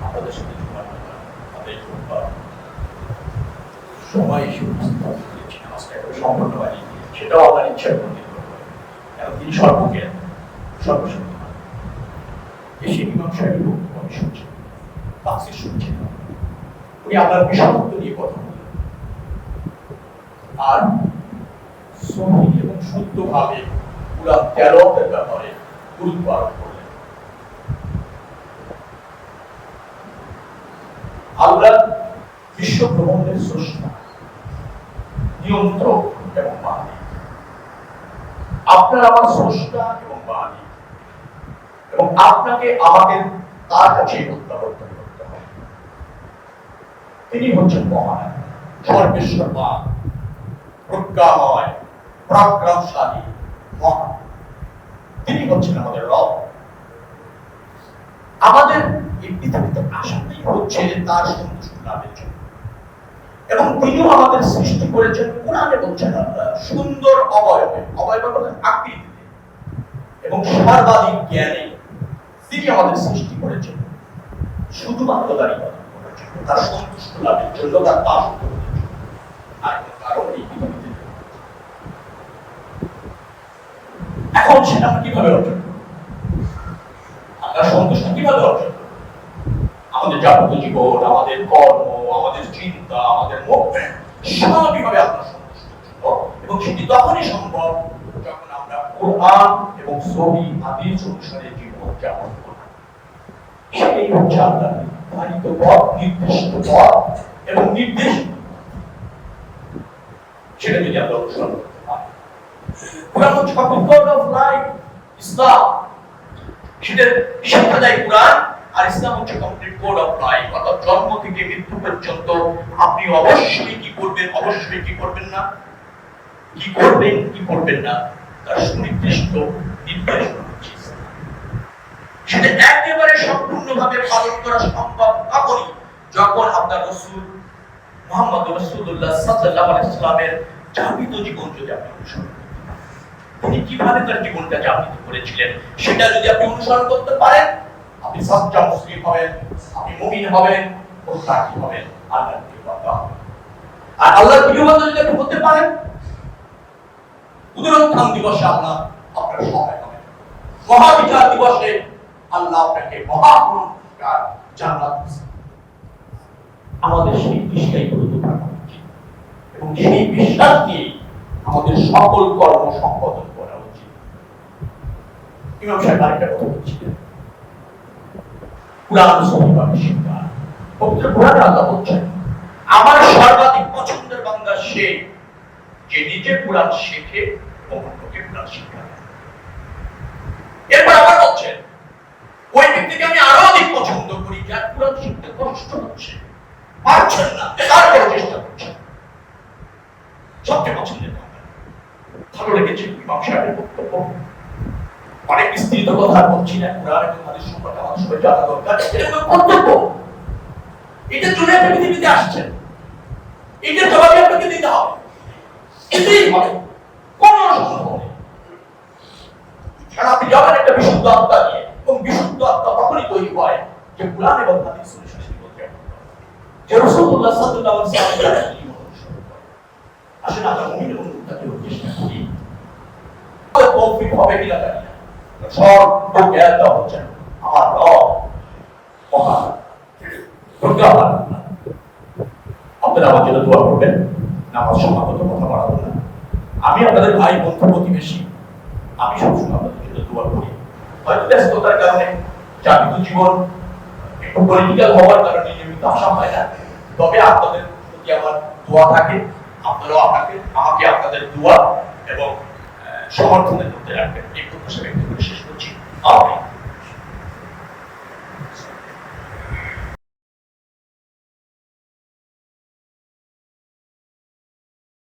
আপনাদের সাথে সময় সম্পূর্ণ হয়নি, সেটাও আপনার ইচ্ছা করতে এবং তিনি সর্বজ্ঞান সর্বশক্তিমান। এসে ইমাম সাহেবের বক্তব্য আমি শুনছি, তাফসীর শুনছি, উনি আপনার বিষয়ত্ব নিয়ে কথা বললেন আর সহি এবং শুদ্ধভাবে কুরআন তেলাওয়াতের ব্যাপারে গুরুত্ব আরোপ করলেন। আল্লাহ বিশ্ব ব্রহ্মাণ্ডের স্রষ্টা, নিয়ন্ত্রক এবং মালিক। আপনার আমার স্রষ্টা এবং মালিক, এবং আপনাকে আমাদের তার কাছে প্রত্যাবর্তন করতে হবে। তিনি হচ্ছেন মহান, সর্বেশ্বরবান, প্রজ্ঞাময়, পরাক্রমশালী, মহান। তিনি হচ্ছেন আমাদের রব। আমাদের এই পৃথিবীতে আসাটাই হচ্ছে তার সন্তুষ্টি লাভের জন্য, এবং তিনিও আমাদের সৃষ্টি করেছেন। কোরআনে বলছেন আল্লাহ সুন্দর অবয়বে, অবয়বে বলতে আকৃতিতে এবং সর্বাধিক জ্ঞানে তিনি আমাদের সৃষ্টি করেছেন শুধুমাত্র তার ইবাদত করার জন্য, তার সন্তুষ্টি লাভের জন্য, তার দাসত্ব করার জন্য। আর কারণ এই পৃথিবীতে এখন সেটা আমরা কিভাবে অর্জন করব? আমরা সন্তুষ্টি কিভাবে অর্জন করব? আমাদের যাবতীয় জীবন, আমাদের কর্ম, আমাদের চিন্তা, আমাদের মুভমেন্ট স্বাভাবিকভাবে আপনার সন্তুষ্টির জন্য, এবং সেটি তখনই সম্ভব যখন আমরা কোরআন এবং সহিহ হাদিস অনুসারে জীবন যাপন করব। সেটাই হচ্ছে আল্লাহর নির্ধারিত পথ, নির্দিষ্ট পথ এবং নির্দেশ। সেটা যদি আমরা অনুসরণ করতে পারি, কোরআন হচ্ছে কোড অফ লাইফ, ইসলাম সেটা শিক্ষা দেয় কোরআন, আর ইসলাম হচ্ছে কমপ্লিট কোড অফ লাইফ। অর্থাৎ জন্ম থেকে মৃত্যু পর্যন্ত আপনি অবশ্যই কি করবেন, অবশ্যই কি করবেন না, কি করবেন কি করবেন না, তার সুনির্দিষ্ট নির্দেশ রয়েছে। সেটা একেবারে সম্পূর্ণভাবে পালন করা সম্ভব তখনই যখন আপনার রাসূল মুহাম্মদ রাসূলুল্লাহ সাল্লাল্লাহু আলাইহি ওয়াসাল্লামের যাপিত জীবন যদি আপনি অনুসরণ করতে পারেন, তিনি কিভাবে তার জীবনটা যাপিত করেছিলেন সেটা যদি আপনি অনুসরণ করতে পারেন, আপনি সচ্চা মুসলিম হবেন, আপনি মুমিন হবেন, মুত্তাকি হবেন, আল্লাহর প্রিয়বান্দা হবেন। আর আল্লাহর প্রিয়বান্দা যদি আপনি হতে পারেন, পুনরুত্থান দিবসে আল্লাহ আপনার সহায় হবেন, মহাবিচার দিবসে আল্লাহ আপনাকে মহাপুরস্কার জান্নাত দিবেন। আমাদের সেই বিশ্বাসই গুরুত্ব থাকা উচিত, এবং সেই বিশ্বাস নিয়ে আমাদের সকল কর্ম সম্পাদন করা উচিত। ইমাম সাহেব আরেকটা কথা বলছিলেন, কোরআন সহিভাবে শিক্ষা। পবিত্র কোরআনে আল্লাহ বলছেন, আমার সর্বাধিক পছন্দের বান্দা সে যে নিজে কোরআন শেখে এবং অন্যকে কোরআন শিক্ষা দেয়। এরপর আবার বলছেন, ওই ব্যক্তিকে আমি আরো অধিক পছন্দ করি যার কোরআন শিখতে কষ্ট হচ্ছে, পারছেন না, তারপর চেষ্টা করছেন। সবচেয়ে পছন্দের বান্দা। ভালো লেগেছে ইমাম সাহেবের বক্তব্য। অনেক বিস্তৃত কথা বলছি না, কোরআন এবং হাদিস সম্পর্কে আমাদের সবাই জানা দরকার। এটা কর্তব্য, এটা জন্য আপনি পৃথিবীতে আসছেন, এটা জবাব আপনাকে দিতে হবে, এটাই হবে, কোনো সন্দেহ নেই। কারণ আপনি যাবেন একটা বিশুদ্ধ আত্মা নিয়ে, এবং বিশুদ্ধ আত্মা তখনই তৈরি হয় যে কোরআন এবং হাদিস অনুসারে জীবন যাপন করে, যে রাসূলুল্লাহ সাল্লাল্লাহু আলাইহি ওয়াসাল্লামের জীবন অনুসরণ করে। আসলে আমরা মুমিন এবং মুত্তাকি হতে চেষ্টা করি, তৌফিক হবে কিনা জানি না। সর্ব জ্ঞাতা হচ্ছেন আমার রব, মহান, প্রজ্ঞাবান। আপনারা আমার জন্য দোয়া করবেন। নামাজ সমাগত কথা বাড়াবো না। আমি আপনাদের ভাই, বন্ধু, প্রতিবেশী, আমি সবসময় আপনাদের জন্য দোয়া করি। হয়তো ব্যস্ততার কারণে, যাপিত জীবন, একটু পলিটিক্যাল হওয়ার কারণে নিয়মিত আসা হয় না, তবে আপনাদের প্রতি আমার দোয়া থাকে। আপনারাও আমাকে আপনাদের দোয়া এবং সমর্থনের মধ্যে রাখবেন। এই প্রত্যাশা ব্যক্ত করে শেষ করছি। আমিন।